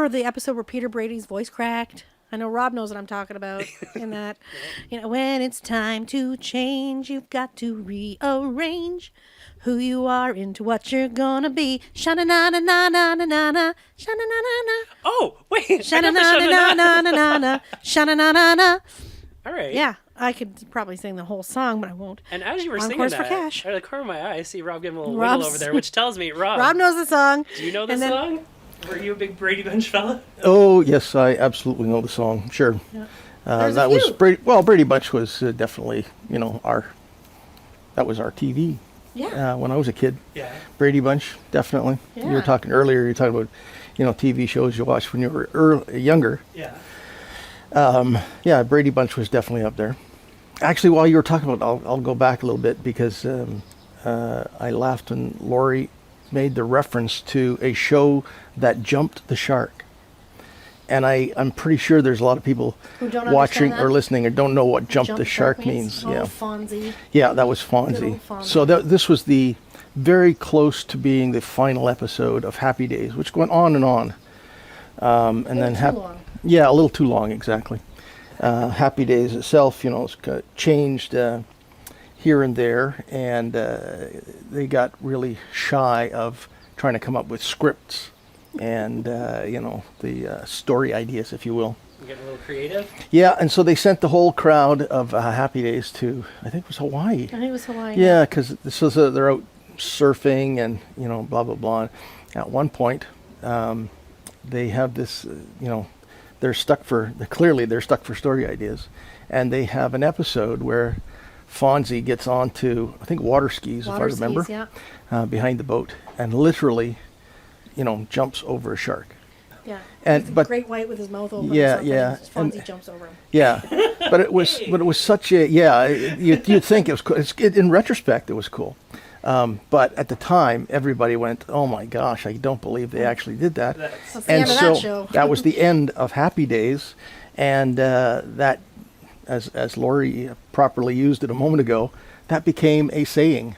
the episode where Peter Brady's voice cracked? I know Rob knows what I'm talking about in that. You know, when it's time to change, you've got to rearrange who you are into what you're gonna be. Sha-na-na-na-na-na-na-na, sha-na-na-na-na. Oh, wait. I got the sha-na-na. Sha-na-na-na-na-na-na, sha-na-na-na-na. All right. Yeah, I could probably sing the whole song, but I won't. And as you were singing Encores that, for cash. out of the corner of my eye, I see Rob giving a little Rob's- wiggle over there, which tells me, Rob, Rob knows the song. do you know this and then- song? Were you a big Brady Bunch fella? Oh, yes, I absolutely know the song. Sure. There's a That was few. Brady. Well, Brady Bunch was definitely, that was our TV Yeah. when I was a kid. Yeah. Brady Bunch, definitely. You Yeah. were talking earlier. You were talking about, TV shows you watched when you were younger. Yeah. Yeah, Brady Bunch was definitely up there. Actually, while you were talking about, I'll go back a little bit because I laughed when Laurie made the reference to a show that jumped the shark. And I'm pretty sure there's a lot of people Who don't watching understand that? or listening or don't know what jump the shark means. Oh, Yeah. Fonzie. Yeah, that was Good Fonzie. old Fonzie. So this was the very close to being the final episode of Happy Days, which went on and on. And then Too long. Yeah, a little too long, exactly. Happy Days itself, it's changed here and there, and they got really shy of trying to come up with scripts and the story ideas, if you will. Getting a little creative. Yeah, and so they sent the whole crowd of Happy Days to, I think it was Hawaii. I think it was Hawaii. Yeah, because they're out surfing and blah blah blah. At one point, they have this, they're stuck for story ideas, and they have an episode where Fonzie gets onto, I think, water skis, if I remember, Skis, yeah. behind the boat, and literally, jumps over a shark. Yeah. And- He's a but- great white with his mouth open. Yeah, or something, yeah, and Fonzie and- jumps over him. Yeah, but it was such a you'd think it was cool. In retrospect, it was cool, but at the time, everybody went, "Oh my gosh, I don't believe they actually did that." That's That's the end of that show. That was the end of Happy Days, and that, as Laurie properly used it a moment ago, that became a saying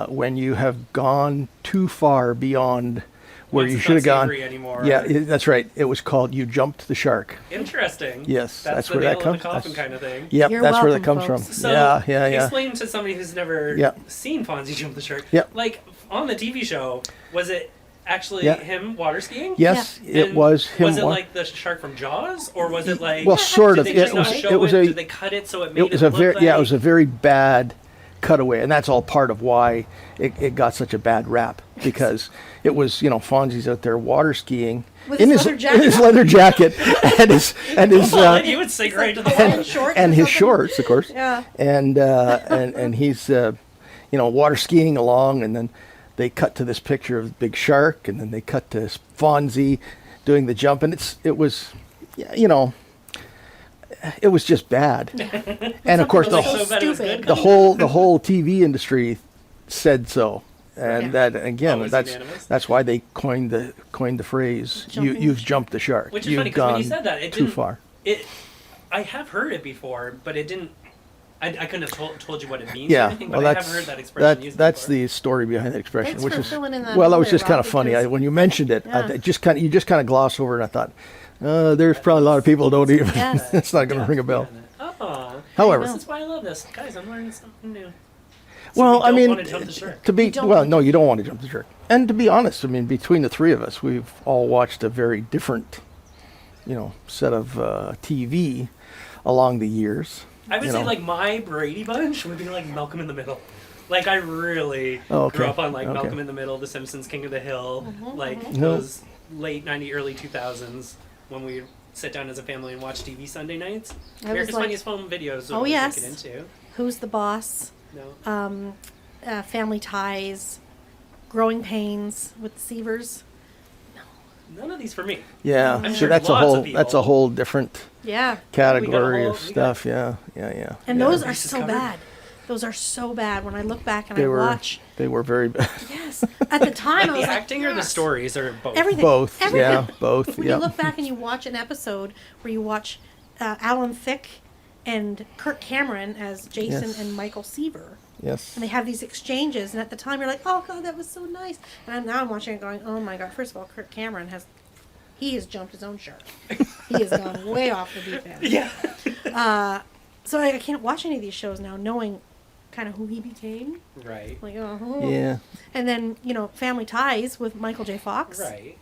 when you have gone too far beyond where Once you it's should have not gone. savory anymore. Yeah, that's right. It was called "You Jumped the Shark." Interesting. Yes, that's the where that nail in comes- the coffin that's- kind of thing. Yep, You're that's where that welcome, comes from. folks. So, Yeah. explain to somebody who's never Yeah. seen Fonzie jump the shark. Yeah. Like, on the TV show, was it actually Yeah. him water skiing? Yes, it And was him. Was it like the shark from Jaws, or was it like? Well, sort did of. They It just not was. show It was Did a. they cut it so it made It was it a look very. like... Yeah, it was a very bad cutaway, and that's all part of why it got such a bad rap, because it was, Fonzie's out there water skiing With in his leather in jacket his on. letter jacket and his Well, then you would sink right to the Hawaiian bottom. shorts and or his something. shorts, of course. Yeah. And he's water skiing along, and then they cut to this picture of the big shark, and then they cut to Fonzie doing the jump, and it was just bad. And of course It was So so bad it was stupid. good. the whole TV industry said so, and Yeah. that again, Oh, it's that's unanimous? that's why they coined the phrase Jumping. you've jumped the shark. Which is You've funny, because when gone you said that, it too didn't... far. I have heard it before, but it didn't... I couldn't have told you what it means or Yeah, anything, well, but I have that's heard that expression used that's before. the story behind that expression, Thanks which for is filling in that well, that hole was there, just kind of Rob, funny. because- When you mentioned it, Yeah. you just kind of glossed over, it, and I thought, there's probably a lot of people who don't even. Yes. It's not going to Yeah. ring a bell. Oh, However, this is why I love this. Guys, I'm learning something new. well, I mean, want to jump the shark. to be You don't well, want no, you don't want to jump the shark. And to be honest, I mean, between the three of us, we've all watched a very different, set of TV along the years. I would you say know. like my Brady Bunch would be like Malcolm in the Middle. Like I really Oh, okay. grew up on like Okay. Malcolm in the Middle, The Simpsons, King of the Hill, like No. those late '90s, early 2000s when we sit down as a family and watch TV Sunday nights. I America's was like, Funniest Home Videos. is what Oh, I was yes. looking into. Who's the Boss? No. Family Ties, Growing Pains with the Seavers. None of these for me. Yeah, I'm so sure that's lots of that's a people- whole different Yeah. category whole- of we got- stuff. Yeah. And Yeah. those are Bases so covered. bad. Those are so bad. When I look back and They I were watch, they were very bad. yes, at the time I Like was the like, acting or the yes. stories or both? Everything. Both, Everything. yeah, both. When Yeah. you look back and you watch an episode where you watch Alan Thicke and Kirk Cameron as Jason Yes. and Michael Seaver, Yes. and they have these exchanges, and at the time you're like, oh god, that was so nice. And now I'm watching it going, oh my god. First of all, Kirk Cameron has jumped his own shark. He has gone way off the deep end. Yeah. So I can't watch any of these shows now, knowing kind of who he became. Right. Like, Yeah. And then Family Ties with Michael J. Fox. Right.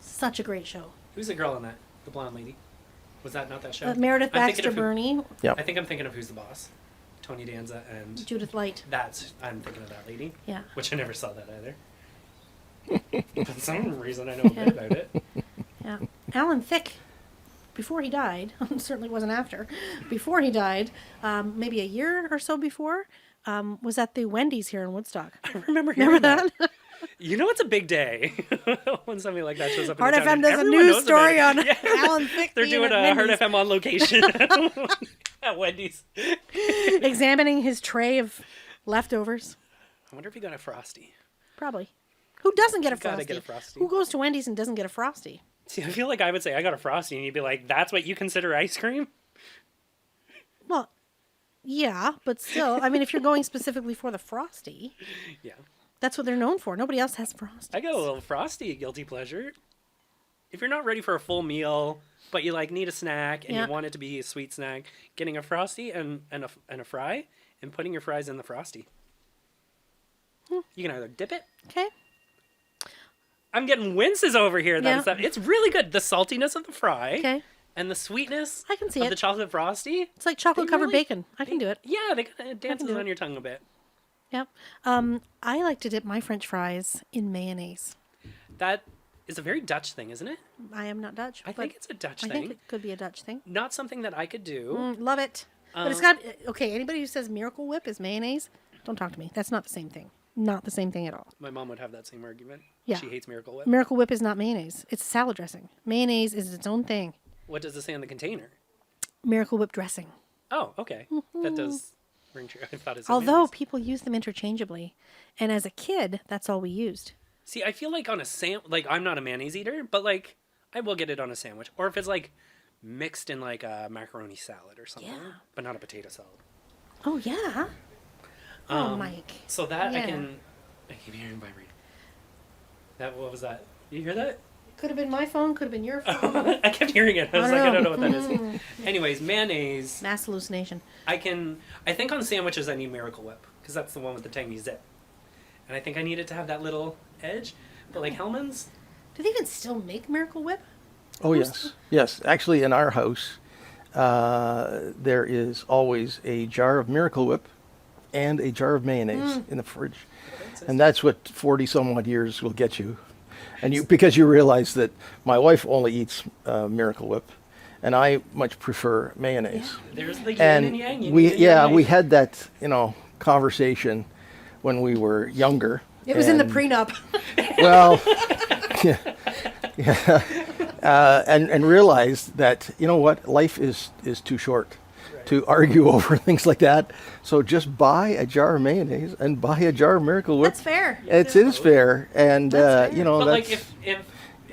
Such a great show. Who's the girl in that? The blonde lady. Was that not that show? Meredith I'm thinking Baxter of who- Burney, Yep. I think I'm thinking of Who's the Boss. Tony Danza and Judith Light. I'm thinking of that lady. Yeah. Which I never saw that either. For some reason I know a bit about it. Yeah. Alan Thicke, before he died, certainly wasn't after, before he died, maybe a year or so before, was at the Wendy's here in Woodstock. I remember hearing Remember that? You know it's a big day when something like that shows up in Hard the town. FM and does a everyone news knows about story it. on Yeah. Alan Thicke They're being doing at a Hard Wendy's. FM on location at Wendy's. Examining his tray of leftovers. I wonder if you got a Frosty. Probably. Who doesn't get a Gotta Frosty? get a Frosty. Who goes to Wendy's and doesn't get a Frosty? See, I feel like I would say I got a Frosty, and you'd be like, "That's what you consider ice cream?" Well, yeah, but still, I mean, if you're going specifically for the Frosty, Yeah. that's what they're known for. Nobody else has Frosty. I got a little Frosty guilty pleasure. If you're not ready for a full meal, but you like need a snack and Yeah. you want it to be a sweet snack, getting a Frosty and a fry and putting your fries in the Frosty. You can either dip it. Okay. I'm getting winces over here. Yeah. It's really good. The saltiness of the fry Okay. and the sweetness I can see of it. the chocolate Frosty. It's like chocolate covered really- bacon. I can do it. Yeah, they kind of dances do on it. your tongue a bit. Yep. I like to dip my French fries in mayonnaise. That is a very Dutch thing, isn't it? I am not Dutch. I but think it's a Dutch I thing. think it could be a Dutch thing. Not something that I could do. Love it. But it's got, okay, anybody who says Miracle Whip is mayonnaise, don't talk to me. That's not the same thing. Not the same thing at all. My mom would have that same argument. Yeah. She hates Miracle Whip. Miracle Whip is not mayonnaise. It's salad dressing. Mayonnaise is its own thing. What does it say on the container? Miracle Whip dressing. Oh, okay. That does ring true. I thought it said Although mayonnaise. people use them interchangeably. And as a kid, that's all we used. See, I feel like on a like I'm not a mayonnaise eater, but like I will get it on a sandwich, or if it's like mixed in like a macaroni salad or something, Yeah. but not a potato salad. Oh, yeah. Oh, Mike. So that Yeah. I keep hearing vibrating. What was that? You hear that? Could have been my phone, could have been your phone. I kept hearing it. I was I like, I don't know. know what that is. Anyways, mayonnaise. Mass hallucination. I think on sandwiches I need Miracle Whip because that's the one with the tiny zip, and I think I need it to have that little edge. But like Hellman's, Do they even still make Miracle Whip? Oh, yes. Yes. Actually, in our house, there is always a jar of Miracle Whip and a jar of mayonnaise in the fridge. And that's what 40 some odd years will get you. And because you realize that my wife only eats Miracle Whip, and I much prefer mayonnaise. there's the yin And and yang. yin we and yang. we had that, conversation when we were younger. It was in the and- prenup. Well, and realized that what, life is too short to argue over things like that. So just buy a jar of mayonnaise and buy a jar of Miracle Whip. That's fair. It is fair, and That's fair. But that's, like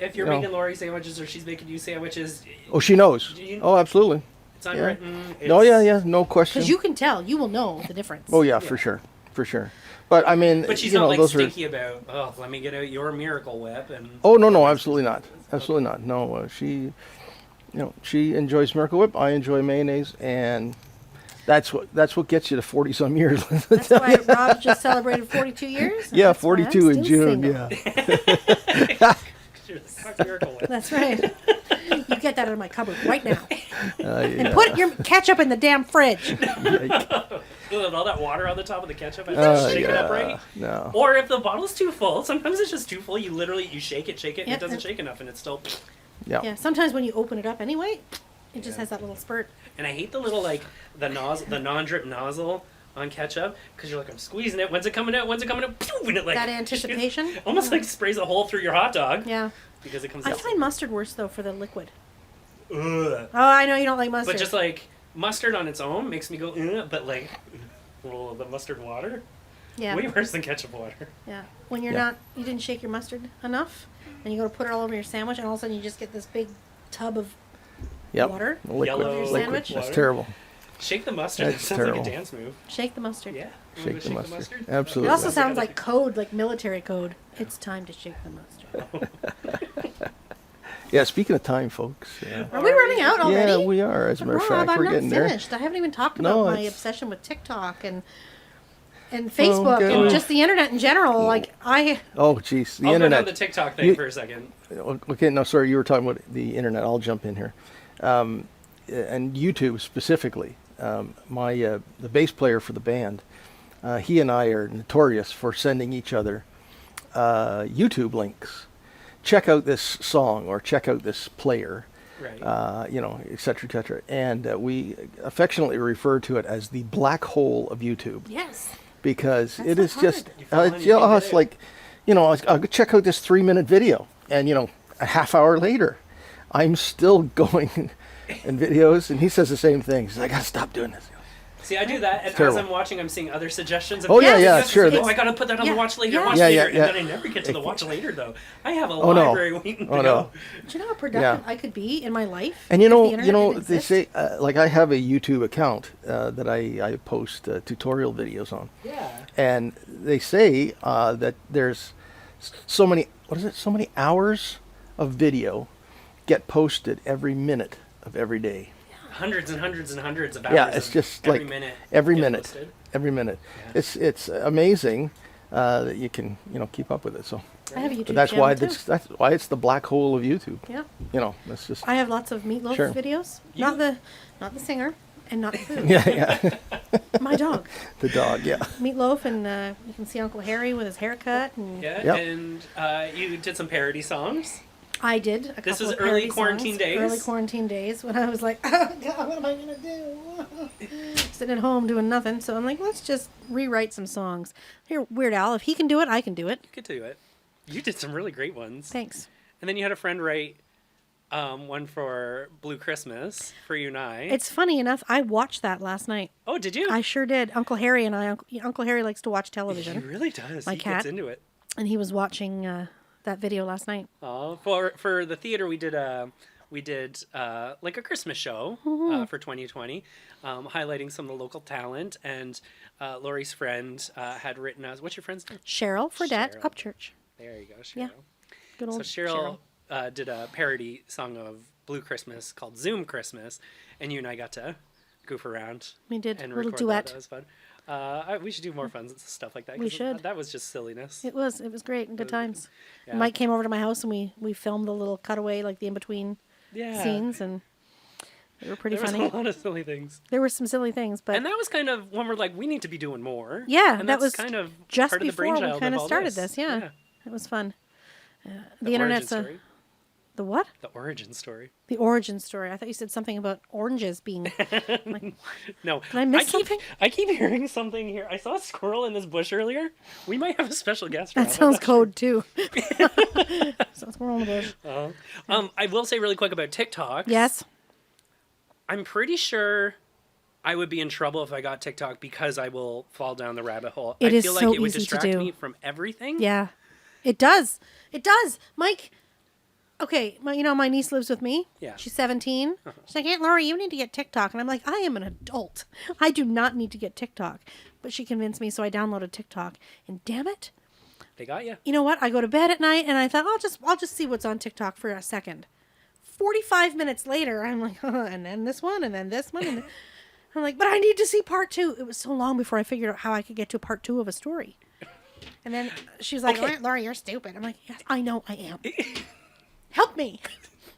if you're you know. making Laurie sandwiches or she's making you sandwiches, oh, she knows. Do you- Oh, absolutely. it's unwritten. Oh, yeah, no question. Because you can tell. You will know the difference. Oh, yeah, for sure. But I mean, But she's not like those are. stinky about. Oh, let me get out your Miracle Whip and. Oh, no, absolutely not. Absolutely not. No, she enjoys Miracle Whip. I enjoy mayonnaise, and that's what gets you to 40 some years. That's why Rob just celebrated 42 years? Yeah, That's why I'm 42 in still June. single. Yeah. Fuck Miracle Whip. That's right. You get that out of my cupboard right now. Yeah. And put your ketchup in the damn fridge. Ugh, and all that water on the top of the ketchup, I have to shake it up right. No. Or if the bottle's too full, sometimes it's just too full. You literally shake it, and Yeah, it doesn't and- shake enough, and it's still. Yeah. Yeah, sometimes when you open it up anyway, it just has that little spurt. And I hate the little the non-drip nozzle on ketchup because you're like, I'm squeezing it. When's it coming out? Pew, and it That anticipation? almost like sprays a hole through your hot dog. Yeah. Because it comes I out. find mustard worse, though, for the liquid. Ugh. Oh, I know you don't like mustard. But just like mustard on its own makes me go, ugh, but like well, the mustard water, yeah. way worse than ketchup water. Yeah. When you're Yeah. you didn't shake your mustard enough, and you go to put it all over your sandwich, and all of a sudden you just get this big tub of Yep. water. Liquid. Yellow Your Liquid. sandwich? That's water. terrible. Shake the mustard. That's It sounds terrible. like a dance move. Shake the mustard. Yeah. Shake Wanna the mustard. It Absolutely. also Yeah. sounds like code, like military code. It's time to shake the mustard. Yeah. Speaking of time, folks. Yeah. Are we running out already? Yeah, we are. As a matter of Rob, fact, I'm we're not getting there. finished. I haven't even talked No, about my it's- obsession with TikTok and Facebook good. and just the internet in general. Like Oh, geez, the I'll internet. go down the TikTok thing You- for a second. Okay, no, sorry, you were talking about the internet. I'll jump in here, and YouTube specifically. The bass player for the band, he and I are notorious for sending each other YouTube links. Check out this song or check out this player, Right. et cetera, et cetera. And we affectionately refer to it as the black hole of YouTube. yes. Because That's it not is hard. just You fall in, it's, you can't it's get like I'll go check out this 3-minute video, and a half hour later I'm still going in videos, and he says the same thing. He says, I gotta stop doing this. See, I do that, and as terrible. I'm watching, I'm seeing other suggestions. Of Oh, yeah, videos. yeah, It's sure. like, oh, I gotta put that on the watch later, watch Yeah, later, yeah. and then I never get to the watch later, though. I have a Oh, no. library waiting to Oh, go. no. Do you know how productive I could be in my life? And you if know, the internet didn't they exist? say like I have a YouTube account that I post tutorial videos on, Yeah. and they say that there's so many so many hours of video get posted every minute of every day. Hundreds and hundreds and hundreds of hours. Yeah, it's of just every like minute. every get minute, posted. every minute. Yeah. It's amazing that you can keep up with it. So I have a YouTube but that's channel why too. that's why it's the black hole of YouTube. Yeah. That's just I have lots of Meatloaf Sure. videos. You- Not the singer and not the food. yeah. My dog. The dog. Yeah. Meatloaf, and you can see Uncle Harry with his haircut. And Yeah, Yep. and you did some parody songs. I did a couple This is of early parody quarantine songs. days? Early quarantine days when I was like, oh God, what am I gonna do? Sitting at home doing nothing. So I'm like, let's just rewrite some songs. Here, Weird Al, if he can do it, I can do it. You could do it. You did some really great ones. Thanks. And then you had a friend write one for Blue Christmas for you and I. It's funny enough, I watched that last night. Oh, did you? I sure did. Uncle Harry and Uncle Harry likes to watch He television, really does. My He cat. gets into it. and he was watching that video last night. Oh, for the theater we did like a Christmas show for 2020, highlighting some of the local talent. And Laurie's friend had written us. What's your friend's name? Cheryl Fredette, Cheryl. Upchurch. There you go, Cheryl. Yeah. Good So old Cheryl did a parody song of Blue Christmas called Zoom Christmas, and you and I got to goof around. We did and a little record duet. That was fun. We should do more fun stuff like that. We 'cause should. That was just silliness. It was great and good times. Yeah. Mike came over to my house and we filmed the little cutaway, like the in between Yeah. scenes, and they were pretty There was funny. a lot of silly things. There were some silly things, but And that was kind of when we're like, we need to be doing more. yeah, and that that's was kind of just part of the before we brainchild kind of all started this. Yeah, it was fun. The internet's origin story. the what? The origin story. The origin story. I thought you said something about oranges being. I'm like, No, Did I miss something? I keep hearing something here. I saw a squirrel in this bush earlier. We might have a special guest. that Rob. sounds code too. Sounds we're on the bush. I will say really quick about TikTok. Yes. I'm pretty sure I would be in trouble if I got TikTok because I will fall down the rabbit hole. It I is feel so like it would easy to distract do. me from everything. Yeah, it does. It does, Mike. Okay, my niece lives with me. Yeah. She's 17. She's like, Aunt Laurie, you need to get TikTok. And I'm like, I am an adult. I do not need to get TikTok. But she convinced me, so I downloaded TikTok. And damn it, They got you. you know what? I go to bed at night and I thought, I'll just see what's on TikTok for a second. 45 minutes later, I'm like, and then this one, and then this one. And I'm like, but I need to see part 2. It was so long before I figured out how I could get to part 2 of a story. And then she's like, Okay. Aunt Laurie, you're stupid. I'm like, yes, I know I am. Help me.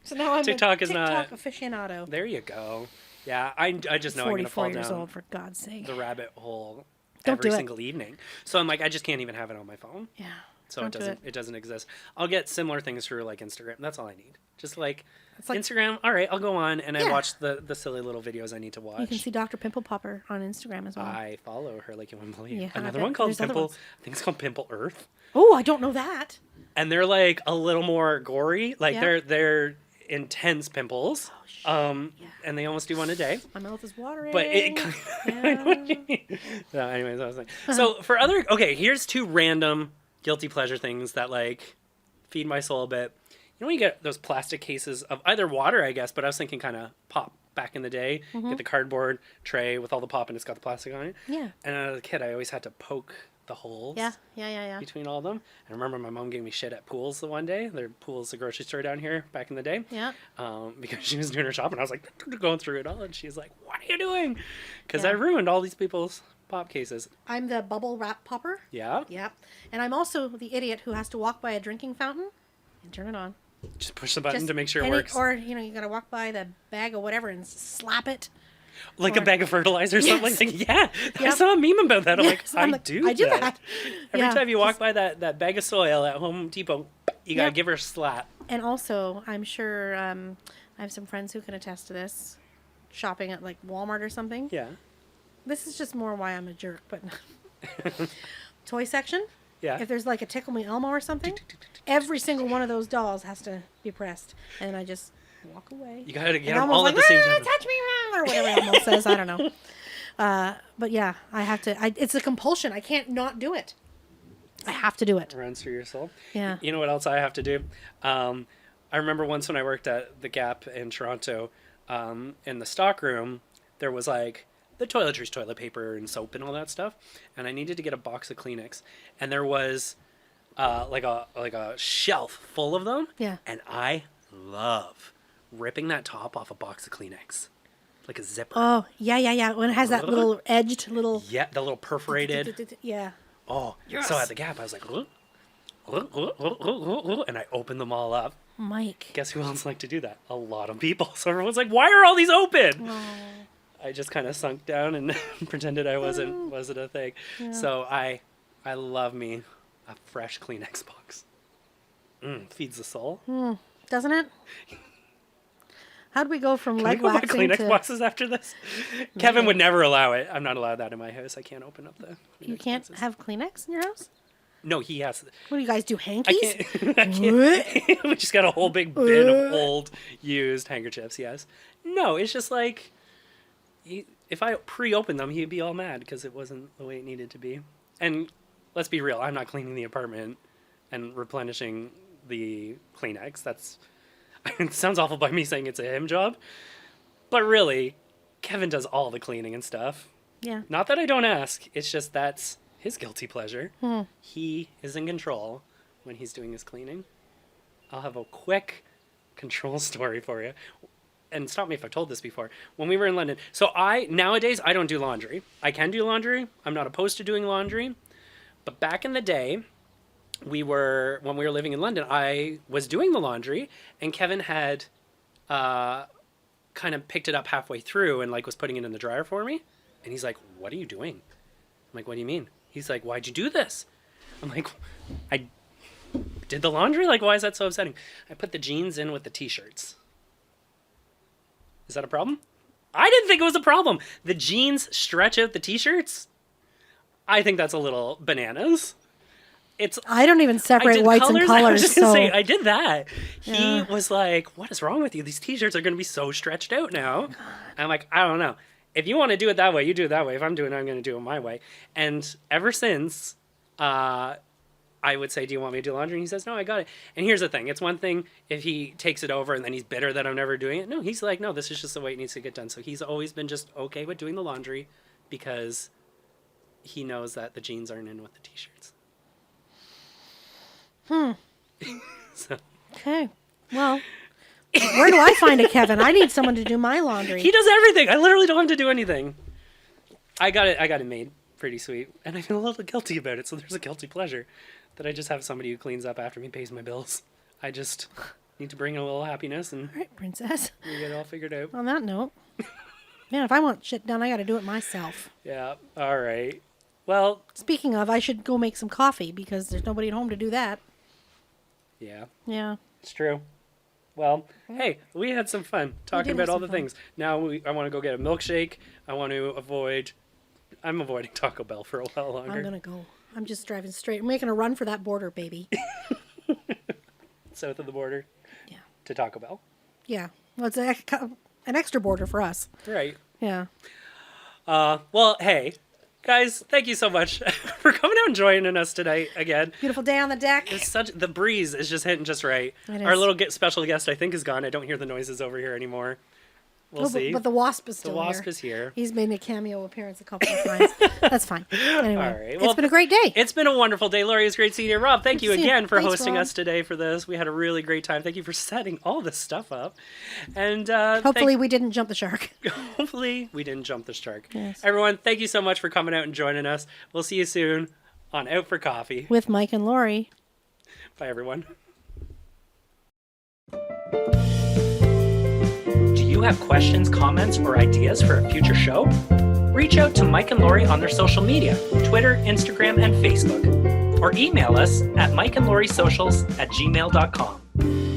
So now I'm TikTok a is TikTok not- aficionado. There you go. Yeah, I just know I'm going to 44 fall years down old, for God's sake. the rabbit hole Don't every do it. single evening. So I'm like, I just can't even have it on my phone. Yeah. So Don't do it doesn't exist. I'll get similar things through like Instagram. That's all I need. Just like, like- Instagram. All right, I'll go on and I Yeah. watch the silly little videos I need to watch. You can see Dr. Pimple Popper on Instagram as well. I follow her like you wouldn't believe. Yeah, I Another bet. one called There's other Pimple. ones. I think it's called Pimple Earth, Oh, I don't know that. and they're like a little more gory. Like Yeah. they're intense pimples. Yeah. And they almost do one a day. My mouth is watering. But it I know what you mean. No, anyways, I was like, so for other here's 2 random guilty pleasure things that like feed my soul a bit. You know when you get those plastic cases of either water, I guess, but I was thinking kind of pop back in the day. Get the cardboard tray with all the pop and it's got the plastic on it. Yeah. And as a kid, I always had to poke the holes. Yeah. Between all of them. And I remember my mom gave me shit at Pools the one day. There are Pools, the grocery store down here back in the day. Yeah. Because she was doing her shopping. I was like going through it all. And she's like, what are you doing? Because Yeah. I ruined all these people's pop cases. I'm the bubble wrap popper. Yeah? Yeah. And I'm also the idiot who has to walk by a drinking fountain and turn it on. Just push the button Just to make sure it any- works. Or, you gotta walk by the bag of whatever and slap it. Like a or- bag of fertilizer or something. Yes. Like, yeah. I Yep. saw a meme about that. I'm like, Yes, I'm I like, do I do that. that. Every Yeah. time you walk by that bag of soil at Home Depot, you got to Yep. give her a slap. And also, I'm sure I have some friends who can attest to this. Shopping at like Walmart or something. Yeah. This is just more why I'm a jerk, but toy section. Yeah. If there's like a Tickle Me Elmo or something, every single one of those dolls has to be pressed, and I just walk away. You got to get And them Elmo's all like, at the same "Ah, time. touch me, or whatever Elmo says. I don't know. But yeah, I have to. It's a compulsion. I can't not do it. I have to do it. Runs through your soul. Yeah. You know what else I have to do? I remember once when I worked at the Gap in Toronto, in the stock room, there was like the toiletries, toilet paper and soap and all that stuff. And I needed to get a box of Kleenex. And there was like a shelf full of them. Yeah. And I love ripping that top off a box of Kleenex. Like a zipper. Oh, yeah. When it has that little edged little... Yeah, the little perforated. Yeah. Oh, yes. So at the Gap, I was like, and I opened them all up. Mike. Guess who else liked to do that? A lot of people. So everyone's like, why are all these open? Oh. I just kind of sunk down and pretended I wasn't a thing. Yeah. So I love me a fresh Kleenex box. Feeds the soul. Doesn't it? How'd we go from Can I leg go buy waxing Kleenex to... boxes after this? Kevin would never allow it. I'm not allowed that in my house. I can't open up the Kleenex You can't boxes. have Kleenex in your house? No, he has. What do you guys do, hankies? I can't. We just got a whole big bin of old, used handkerchiefs, yes. No, it's just like, if I pre-opened them, he'd be all mad because it wasn't the way it needed to be. And let's be real, I'm not cleaning the apartment and replenishing the Kleenex. It sounds awful by me saying it's a him job. But really, Kevin does all the cleaning and stuff. Yeah. Not that I don't ask, it's just that's his guilty pleasure. He is in control when he's doing his cleaning. I'll have a quick control story for you. And stop me if I've told this before. When we were in London, so nowadays I don't do laundry. I can do laundry. I'm not opposed to doing laundry. But back in the day, when we were living in London, I was doing the laundry and Kevin had kind of picked it up halfway through and like was putting it in the dryer for me. And he's like, "What are you doing?" I'm like, "What do you mean?" He's like, "Why'd you do this?" I'm like, "I did the laundry? Like, why is that so upsetting?" I put the jeans in with the t-shirts. Is that a problem? I didn't think it was a problem. The jeans stretch out the t-shirts? I think that's a little bananas. I don't even separate whites and I was colors. just gonna So say, I did that. Yeah. He was like, "What is wrong with you? These t-shirts are going to be so stretched out now." I'm like, "I don't know. If you want to do it that way, you do it that way. If I'm doing it, I'm going to do it my way." And ever since, I would say, "Do you want me to do laundry?" And he says, "No, I got it." And here's the thing. It's one thing if he takes it over and then he's bitter that I'm never doing it. No, he's like, "No, this is just the way it needs to get done." So he's always been just okay with doing the laundry because he knows that the jeans aren't in with the t-shirts. So. okay. Well, where do I find a Kevin? I need someone to do my laundry. He does everything. I literally don't have to do anything. I got it made pretty sweet, and I feel a little guilty about it. So there's a guilty pleasure that I just have somebody who cleans up after me, pays my bills. I just need to bring a little happiness, and All right, princess. we get it all figured out. On that note, man, if I want shit done, I got to do it myself. Yeah. All right. Well. Speaking of, I should go make some coffee because there's nobody at home to do that. Yeah. Yeah. It's true. Well, hey, we had some fun talking did about have all some the fun. things. Now I want to go get a milkshake. I'm avoiding Taco Bell for a while longer. I'm going to go. I'm just driving straight. I'm making a run for that border, baby. South of the border. Yeah. To Taco Bell. Yeah. Well, it's an extra border for us. Right. Yeah. Well, hey, guys, thank you so much for coming out and joining us tonight again. Beautiful day on the deck. The breeze is just hitting just right. It Our is. little special guest, I think, is gone. I don't hear the noises over here anymore. We'll see. But the wasp is The still wasp here. is here. He's made a cameo appearance a couple of times. That's fine. Anyway, All right. Well, it's been a great day. It's been a wonderful day. Laurie, it's great seeing you. Rob, thank Good you to see you. again for Thanks, hosting Rob. us today for this. We had a really great time. Thank you for setting all this stuff up. And Hopefully we didn't jump the shark. hopefully we didn't jump the shark. Yes. Everyone, thank you so much for coming out and joining us. We'll see you soon on Out for Coffee. With Mike and Laurie. Bye, everyone. Do you have questions, comments, or ideas for a future show? Reach out to Mike and Laurie on their social media, Twitter, Instagram, and Facebook. Or email us at mikeandlauriesocials@gmail.com.